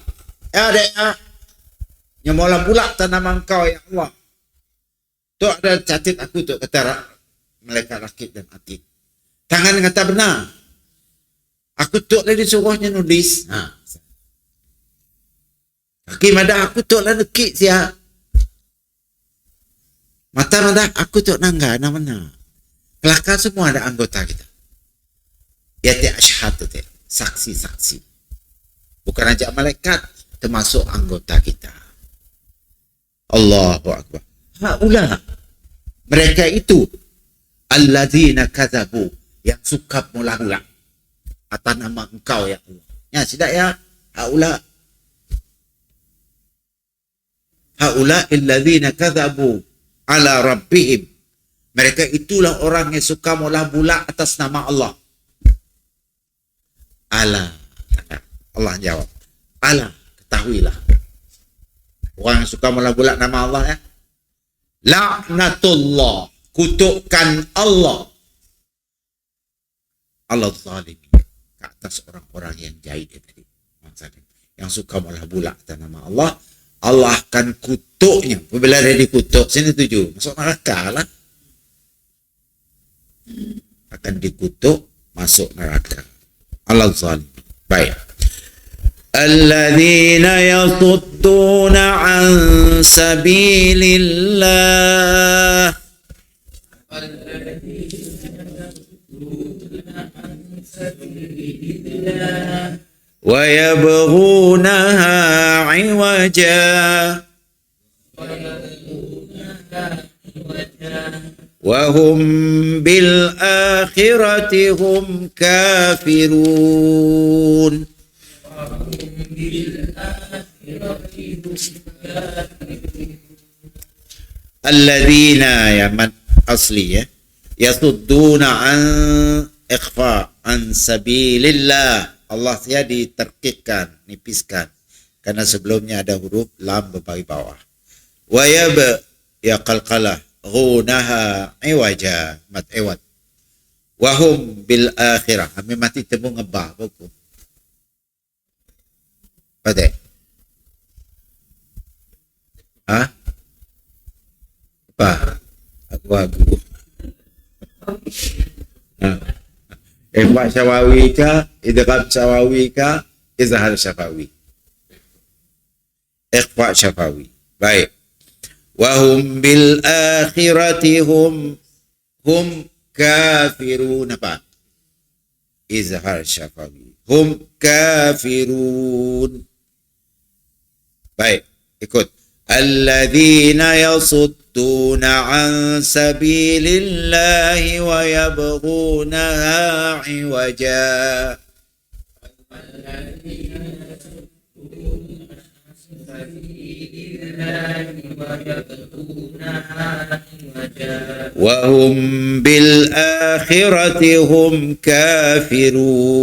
ya dek ya, yang mula pula nama engkau ya Allah tu ada catat aku tu, kata malaikat rakib dan atid. Tangan kata benar. Aku tok lah disuruhnya nulis. Kaki madah aku tok lah nekik siap. Mata madah aku tok nangga mana. Kelakar semua ada anggota kita. Ya ti ashhad tu, saksi-saksi. Bukan aja malaikat, termasuk anggota kita. Allahu Akbar. Haula, mereka itu alladzina kadzabu, yang suka mula-mula atas nama engkau ya Allah. Ya tidak ya, haula alladzina kadzabu ala rabbihim, mereka itulah orang yang suka mula-mula atas nama Allah. Allah jawab, ala, ketahuilah, orang yang suka mula-mula nama Allah ya, laknatullah, kutukan Allah zalim, ke atas orang-orang yang jahil tadi, yang suka mula-mula atas nama Allah. Allah akan kutuknya. Bila dia dikutuk, sini tuju, masuk neraka lah. Akan dikutuk, masuk neraka. Allah zalim. Baik. Alladzina yasudduna an sabilillah, wa yabghunaha 'iwaja wa hum bil akhirati hum kafirun. Alladzina, ya man asli ya, yasudduna an ikhfa an sabilillah. Allah saya diterkikkan, nipiskan, karena sebelumnya ada huruf lam berbaris bawah. Wa yab, ya qalqalah, ghunaha iwaja, mat iwat. Wa hum bil akhirah, kami mati temu ngebah buku. Pada apa? Aku Ikhfa syawawi ka, idgham syawawi ka, izhar syafawi. Ikhfa syafawi. Baik. Wa hum bil akhirati hum kafirun. Apa? izhar syafawi. Hum kafirun. Baik, ikut. Alladzina yasudduna an sabilillahi wa yabghunaha iwaja. وهم بالآخرة هم كافرون.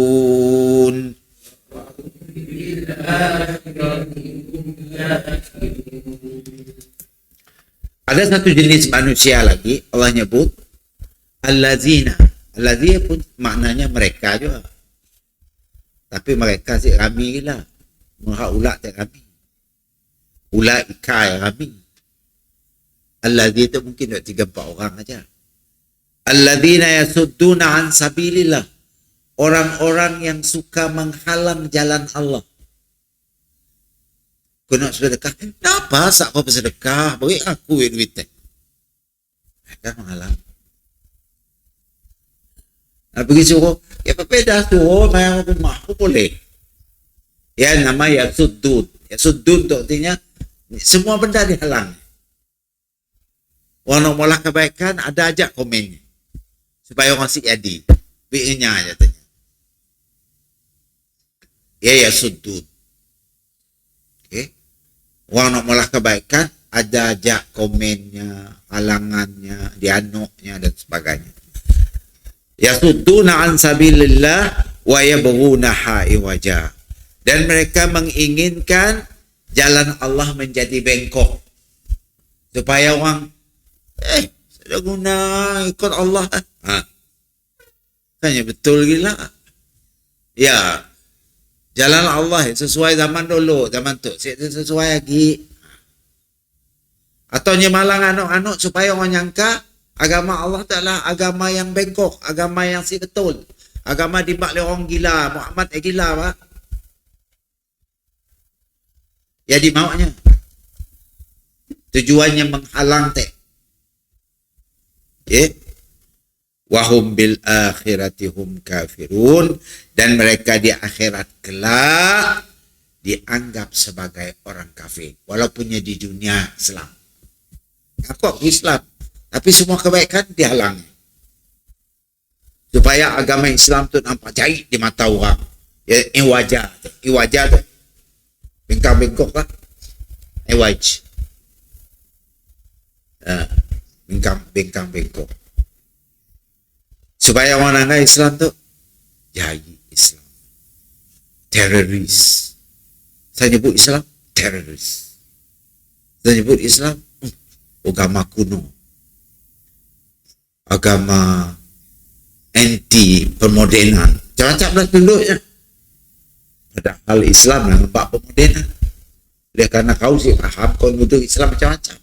Ada satu jenis manusia lagi Allah nyebut allazina. Allazina pun maknanya mereka juga. Tapi mereka si kami lah. Mereka ulat tak kami. Ulat ikai kami. Allazina itu mungkin 3-4 orang aja. Allazina yasudduna an sabilillah. Orang-orang yang suka menghalang jalan Allah. Kau nak sedekah? Kenapa sak kau bersedekah? Bagi aku duit teh. Mereka menghalang. Nak pergi suruh, ya berbeza suruh mayang rumah, aku boleh. Ya nama ya sudut. Ya sudut tu artinya semua benda dihalang. Orang nak mula kebaikan ada aja komennya. Supaya orang si jadi. Biarnya aja tanya. Ya sudut. Okay. Orang nak mula kebaikan ada aja komennya, halangannya, dianuknya dan sebagainya. Yasudduna an sabilillah wa yabghunaha iwaja. Dan mereka menginginkan jalan Allah menjadi bengkok. Supaya orang sudah guna ikut Allah. Tanya betul gila. Ya. Jalan Allah sesuai zaman dulu, zaman tu sesuai lagi. Atau nyemalang anak-anak supaya orang nyangka agama Allah adalah agama yang bengkok, agama yang si betul. Agama dibak oleh orang gila, Muhammad gila pak. Ya dimaunya. Tujuannya menghalang teh. Ya. Wahum bil akhirati hum kafirun. Dan mereka di akhirat kelak dianggap sebagai orang kafir. Walaupunnya di dunia Islam. Aku Islam. Tapi semua kebaikan dihalangi. Supaya agama Islam tu nampak jahit di mata orang. Ya, iwajah. Iwajah tu. Bengkak-bengkok lah. Iwaj. Bengkak-bengkok. Supaya orang anggap Islam tu jahit Islam. Teroris. Saya nyebut Islam teroris. Saya nyebut Islam agama kuno. Agama anti permodernan. Macam-macam lah duduknya. Padahal Islam lah nampak permodernan. Dia karena kau sih faham kau duduk Islam macam-macam.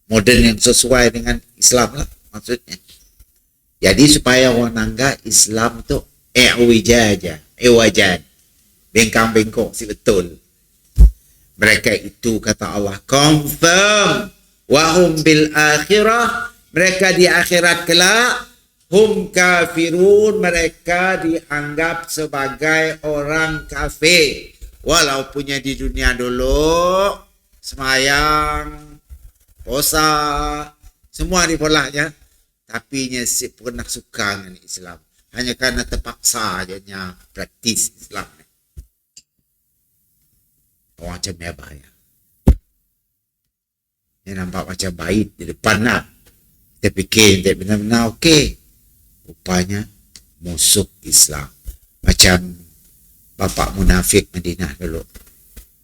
Modern yang sesuai dengan Islam lah maksudnya. Jadi supaya orang anggap Islam tu ewajan. Bengkang-bengkok si betul. Mereka itu kata Allah confirm wahum bil akhirah, mereka di akhirat kelak hum kafirun, mereka dianggap sebagai orang kafir. Walaupunnya di dunia dulu semayang, puasa, semua dipolaknya. Tapi si pernah suka dengan Islam. Hanya karena terpaksa adanya praktis Islam. Orang macam ya bahaya. Dia nampak macam baik di depan nak. Kita fikir dia benar-benar okey. Rupanya musuh Islam. Macam bapa munafik Madinah dulu.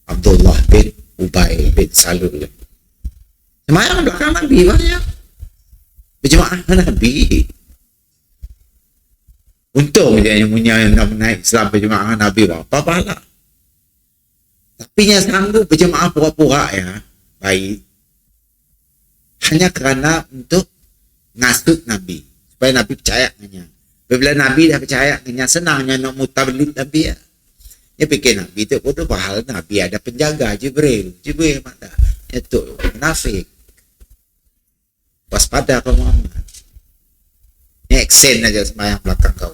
Abdullah bin Ubay bin Salul. Semayang belakang Nabi banyak. Berjemaah Nabi. Untung dia yang punya nak menaik Islam berjemaah Nabi berapa pahala. Tapi yang sanggup berjemaah pura-pura ya baik. Hanya kerana untuk ngasut Nabi. Supaya Nabi percaya dengannya. Bila Nabi dah percaya dengannya, senangnya nak mutablid Nabi ya. Dia fikir Nabi itu bodoh bahal Nabi ada penjaga Jibril. Jibril mana? Itu munafik. Waspada kau Muhammad. accent aja sembahyang belakang kau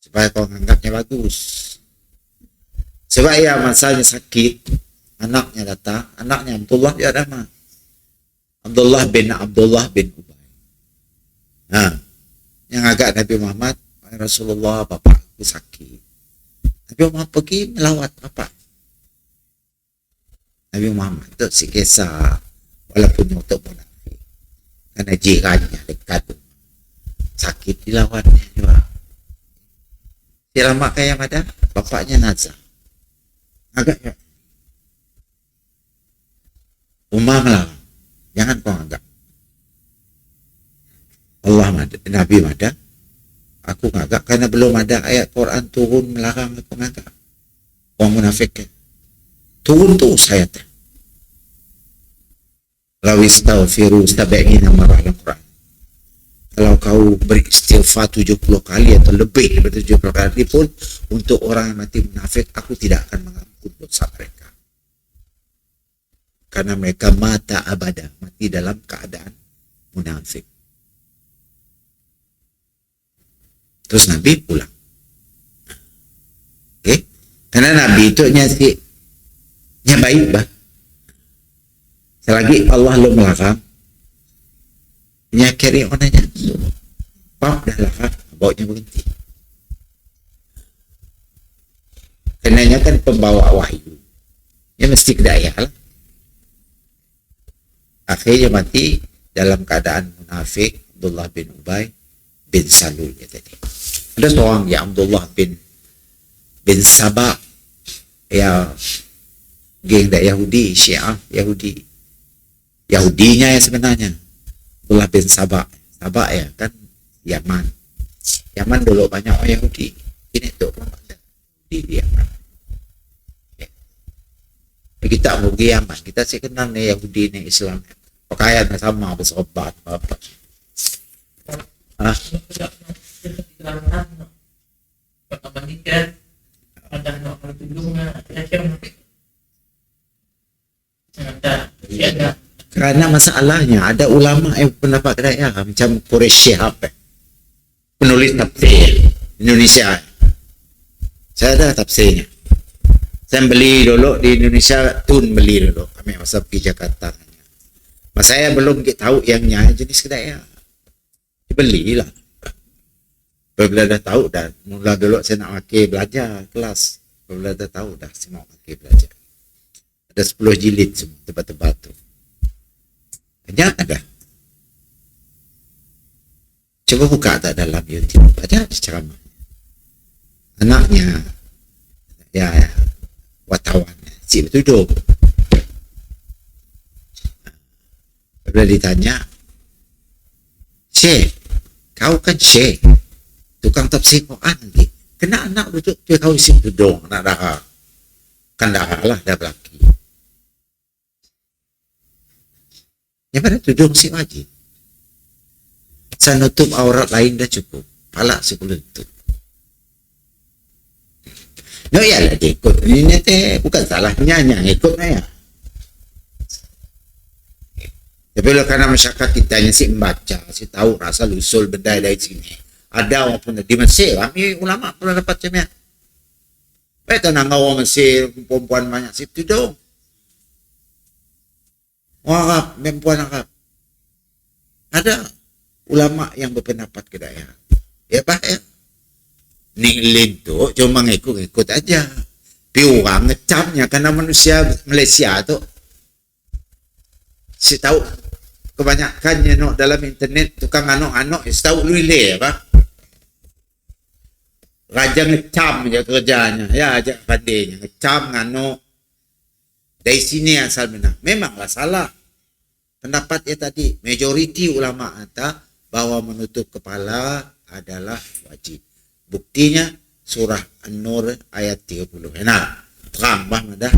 supaya kau anggapnya bagus. Sebab ya masanya sakit, anaknya datang, anaknya Abdullah ya nama Abdullah bin Ubay. Nah, yang agak Nabi Muhammad, Rasulullah, bapakku sakit. Nabi Muhammad pergi melawat bapak. Nabi Muhammad itu si kisah walaupun untuk munafik karena jirannya dekat sakit dilawatnya juga. Lama kayak ada bapaknya nazar agak ya Umar melarang, jangan kau anggap Allah mada, Nabi mada, aku ngagak karena belum ada ayat Quran turun melarang aku ngagak. Orang munafik turun tuh saya teh. Lawis taufiru sab'ina marrah al-Quran. Kalau kau beristighfar 70 kali atau lebih daripada 70 kali pun untuk orang yang mati munafik, aku tidak akan mengampun dosa mereka. Karena mereka mata abada, mati dalam keadaan munafik. Terus Nabi pulang. Okay? Karena Nabi itu nya baik bah. Selagi Allah lo melarang, nya carry on aja. Bap dah larang, baunya berhenti. Karenanya kan pembawa wahyu, ya mesti kedaya lah. Akhirnya mati dalam keadaan munafik Abdullah bin Ubay bin Salul ya tadi. Ada seorang ya Abdullah bin Sabah ya geng dak Yahudi, Syiah Yahudi. Yahudinya ya sebenarnya. Abdullah bin Sabah ya kan Yaman dulu banyak orang Yahudi. Ini tuh di Yaman. Ya. Kita mau pergi Yaman, kita sih kenal nih Yahudi nih Islam. Pakaian sama bersobat apa. Karena masalahnya ada ulama yang pendapat kedaya macam Quraisy Shihab, penulis tafsir Indonesia. Saya ada tafsirnya. Saya beli dulu di Indonesia, beli dulu. Kami masa pergi Jakarta. Mas saya belum tahu yangnya jenis kedaya. Belilah. Bila dah tahu dah, mula dulu saya nak pakai belajar kelas. Bila dah tahu dah saya mau pakai belajar. Ada 10 jilid semua tebal-tebal tu. Banyak ada. Coba buka tak dalam YouTube. Ada ceramah. Anaknya ya wartawan si bertuduh. Bila ditanya, Syekh, kau kan Syekh, tukang tafsir Quran lagi. Kena anak duduk dia kau isi tudung anak dah. Kan dah lah dah berlaki. Yang pada tudung si wajib. Saya nutup aurat lain dah cukup. Palak sebelum tutup. No iyalah dia ikut. Ini teh bukan salahnya yang ikutnya ya. Tapi karena masyarakat kita ni si membaca, si tahu rasa usul benda dari sini. Ada orang pun di Mesir, kami ulama pernah dapat macam ni. Baik tenang orang Mesir, perempuan banyak si tudung. Orang Arab, perempuan Arab. Ada ulama yang berpendapat kedaya. Ya bah ya. Ninglin tu cuma ngikut aja. Tapi orang ngecapnya karena manusia Malaysia tu si tahu kebanyakannya no dalam internet tukang anok si tahu luile apa. Raja ngecam je kerjanya. Ya aja pandainya ngecam nganok. Dari sini asal benar. Memanglah salah. Pendapat ya tadi, majoriti ulama kata bahwa menutup kepala adalah wajib. Buktinya surah An-Nur ayat 30. Enak, terang bah dah.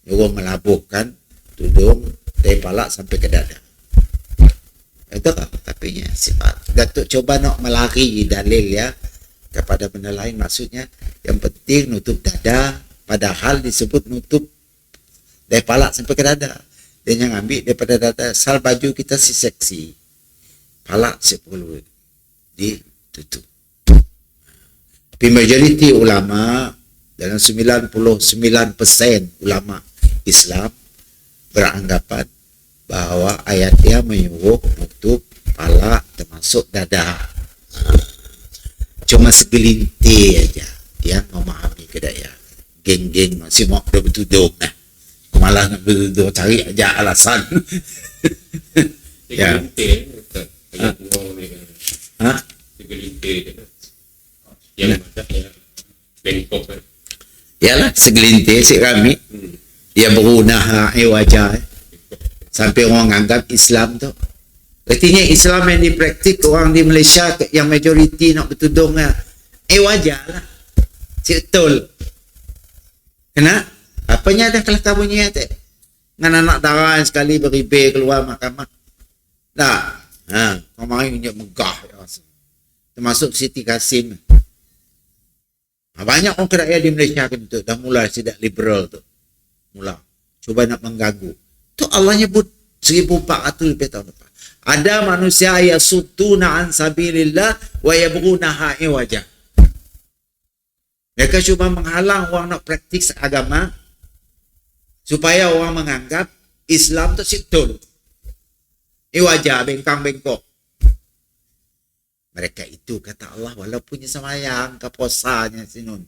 Nyuruh melabuhkan tudung dari kepala sampai ke dada. Itu tapi sifat. Datuk coba nak melari dalil ya kepada benda lain, maksudnya yang penting nutup dada, padahal disebut nutup dari kepala sampai ke dada. Dan yang ambil daripada dada, asal baju kita si seksi, palak 10. ditutup. Tapi majoriti ulama, dalam 99% ulama Islam beranggapan bahawa ayatnya menyuruh nutup kepala termasuk dada. Cuma segelintir aja yang memahami kedaya. Geng-geng masih mau dah bertudung nah. Malah nak bertudung cari aja alasan. Ya. Segelintir. Yang macam Bangkok kan. Yalah segelintir si kami. Dia berunah wajah. Sampai orang anggap Islam tu. Artinya Islam yang dipraktik orang di Malaysia yang majoriti nak bertudung wajah lah. Si betul. Kena? Apanya ada kelakar bunyi tu? Dengan anak darah sekali beribe keluar mahkamah. Dah. Kemarin punya megah. Termasuk Siti Kasim. Banyak orang kerajaan di Malaysia kan tu. Dah mula sidak liberal tu. Mula. Cuba nak mengganggu. Tu Allah nyebut 1400 lebih tahun lepas. Ada manusia yasuttuna an sabilillah wa yabghunaha iwaja. Mereka cuba menghalang orang nak praktik agama supaya orang menganggap Islam tu situl. Iwaja bengkang-bengkok. Mereka itu kata Allah walaupun semayang ke posanya sinun.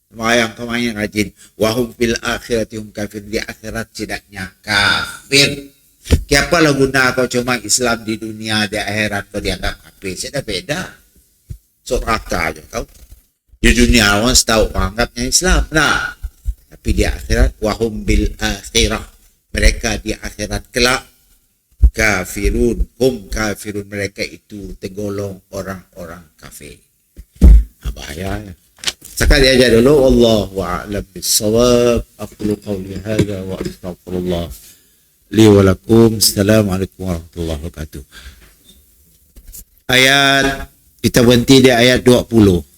Semayang kemarin rajin. Wahum fil akhirati hum kafir. Di akhirat tidaknya kafir. Kiapalah guna kau cuma Islam di dunia, di akhirat kau dianggap kafir. Saya dah beda. Suraka aja kau. Di dunia orang setahu anggapnya Islam. Nah, tapi di akhirat wahum bil akhirah. Mereka di akhirat kelak kafirun. Hum kafirun. Mereka itu tergolong orang-orang kafir. Bahaya. Sekali aja dulu. Wallahu a'lam bis-shawab. Aqulu qawli hadza wa astaghfirullah li wa lakum. Assalamualaikum warahmatullahi wabarakatuh. Ayat kita berhenti di ayat 20.